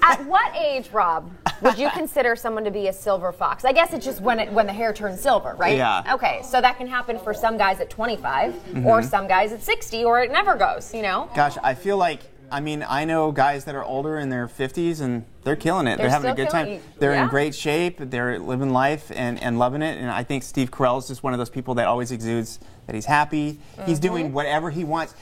At what age, Rob, would you consider someone to be a silver fox? I guess it's just when the hair turns silver, right? Yeah. Okay, so that can happen for some guys at 25, or some guys at 60, or it never goes, you know? Gosh, I feel like, I know guys that are older in their 50s and they're killing it. They're having a good time. They're in great shape. They're living life and loving it. And I think Steve Carell is just one of those people that always exudes that he's happy. He's doing whatever he wants.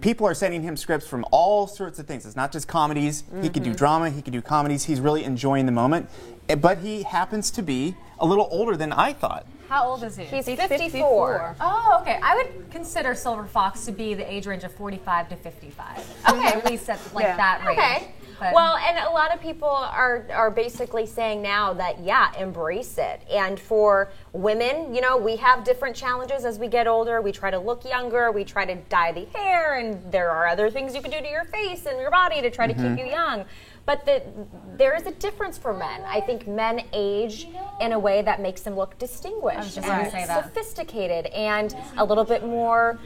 People are sending him scripts from all sorts of things. It's not just comedies. He could do drama. He could do comedies. He's really enjoying the moment. But he happens to be a little older than I thought. How old is he? He's 54. Oh, okay. I would consider Silver Fox to be the age range of 45 to 55. Okay. At least at that range. Okay. But well, and a lot of people are basically saying now that, embrace it. And for women, we have different challenges as we get older. We try to look younger. We try to dye the hair. And there are other things you can do to your face and your body to try to keep you young. But there is a difference for men. I think men age in a way that makes them look distinguished. I was just going to say that. Sophisticated and a little bit more,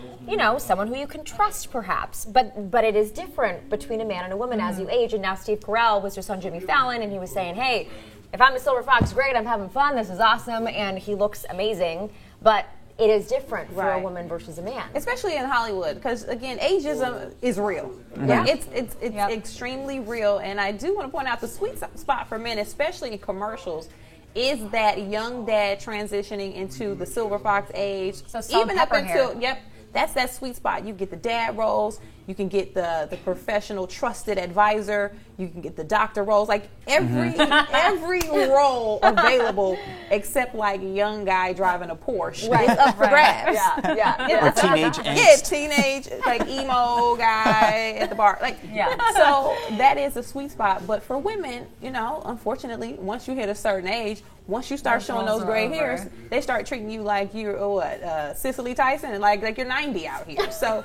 someone who you can trust perhaps. But it is different between a man and a woman as you age. And now Steve Carell was just on Jimmy Fallon and he was saying, hey, if I'm a silver fox, great, I'm having fun, this is awesome, and he looks amazing. But it is different for a woman versus a man. Especially in Hollywood, because again, ageism is real. Yeah. It's extremely real, and I do want to point out the sweet spot for men, especially in commercials, is that young dad transitioning into the silver fox age. So even up until that's that sweet spot. You get the dad roles, you can get the professional trusted advisor, you can get the doctor roles, like every role available except like young guy driving a Porsche is up for grabs. Or teenage angst. Yeah, teenage, like emo guy at the bar. So that is a sweet spot. But for women, unfortunately, once you hit a certain age, once you start showing those gray hairs, they start treating you like you're Cicely Tyson and like you're 90 out here. So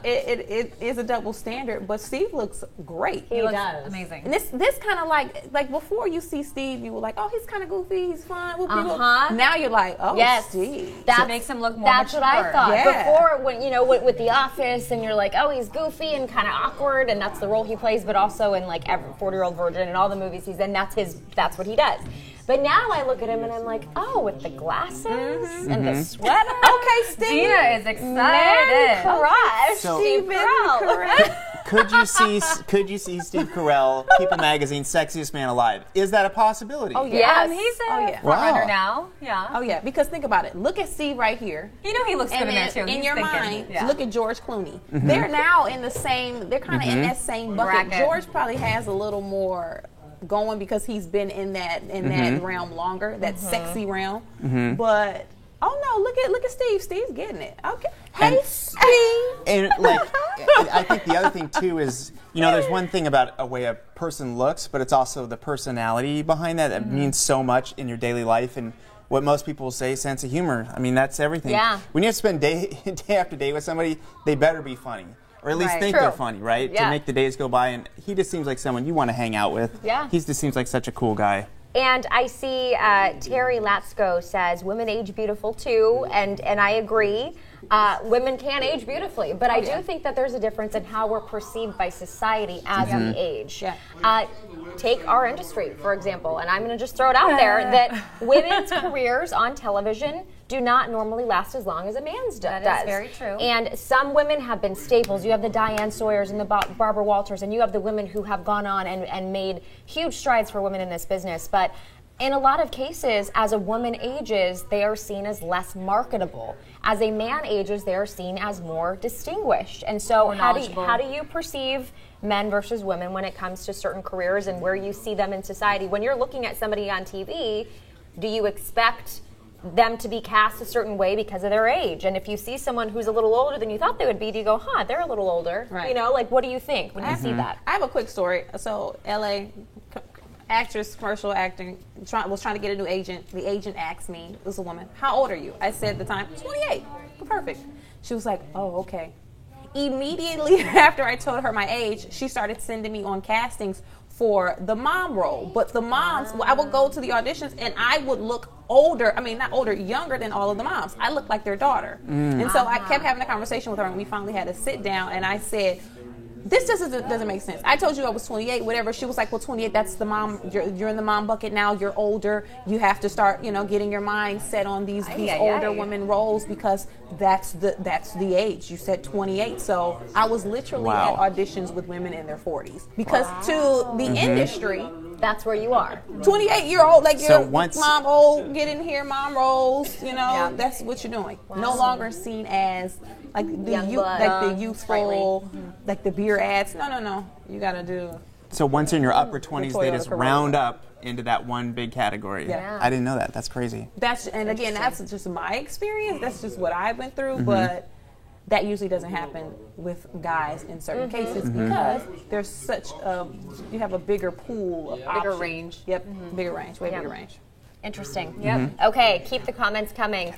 it is a double standard. But Steve looks great. He looks amazing. And this kind of like before you see Steve, you were like, oh, he's kind of goofy, he's fun with people. Now you're like, oh, Steve. That makes him look more That's mature. what I thought. Yeah. Before, when with The Office, and you're like, oh, he's goofy and kind of awkward, and that's the role he plays, but also in like every 40-Year-Old Virgin and all the movies he's in, that's what he does. But now I look at him and I'm like, oh, with the glasses and the sweater. Okay, Steve. Dina is excited. Man crush. So- Steve Carell. Could you see Steve Carell, People Magazine, Sexiest Man Alive? Is that a possibility? Oh, yeah. Yes. He's a Oh, yeah. front runner Wow. now. Yeah. Oh, yeah. Because think about it. Look at Steve right here. You know he looks good And in there then too. in He's your thinking, mind, look at George Clooney. They're now in the same, they're kind of in that same bucket. Bracket. George probably has a little more going because he's been in that realm longer, that sexy realm. But look at Steve. Steve's getting it. Okay. Hey, Steve. And I think the other thing too is, there's one thing about a way a person looks, but it's also the personality behind that means so much in your daily life. And what most people say, sense of humor. I mean, that's everything. Yeah. When you have to spend day after day with somebody, they better be funny. Or at least think they're funny, right? Yeah. To make the days go by. And he just seems like someone you want to hang out with. Yeah. He just seems like such a cool guy. And I see Terry Latsko says women age beautiful too, and I agree. Women can age beautifully, but I do think that there's a difference in how we're perceived by society as we age. Yeah. Take our industry, for example, and I'm going to just throw it out there that women's careers on television do not normally last as long as a man's does. That is very true. And some women have been staples. You have the Diane Sawyers and the Barbara Walters, and you have the women who have gone on and made huge strides for women in this business. But in a lot of cases, as a woman ages, they are seen as less marketable. As a man ages, they are seen as more distinguished. And so how do you perceive men versus women when it comes to certain careers and where you see them in society? When you're looking at somebody on TV, do you expect them to be cast a certain way because of their age? And if you see someone who's a little older than you thought they would be, do you go, they're a little older? Right. What do you think when you see that? I have a quick story. So, LA actress, commercial acting, was trying to get a new agent. The agent asked me, it was a woman, how old are you? I said at the time, 28. Perfect. She was like, oh, okay. Immediately after I told her my age, she started sending me on castings for the mom role. But the moms, I would go to the auditions and I would look older, not older, younger than all of the moms. I looked like their daughter. And so I kept having a conversation with her and we finally had a sit down and I said, this doesn't make sense. I told you I was 28, whatever. She was like, well, 28, that's the mom. You're in the mom bucket now. You're older. You have to start, getting your mind set on these older women roles because that's the age. You said 28. So I was literally at auditions with women in their 40s because to the industry, that's where you are. 28-year-old, like so mom old, get in here, mom rolls. That's what you're doing. Wow. No longer seen as like the youthful, like the beer ads. No. You got to do. So once in your upper 20s, they just round up into that one big category. Yeah. I didn't know that. That's crazy. That's just my experience. That's just what I went through, but that usually doesn't happen with guys in certain cases because there's such you have a bigger pool of bigger range. Yep, bigger range, bigger range. Interesting. Yep. Okay, keep the comments coming.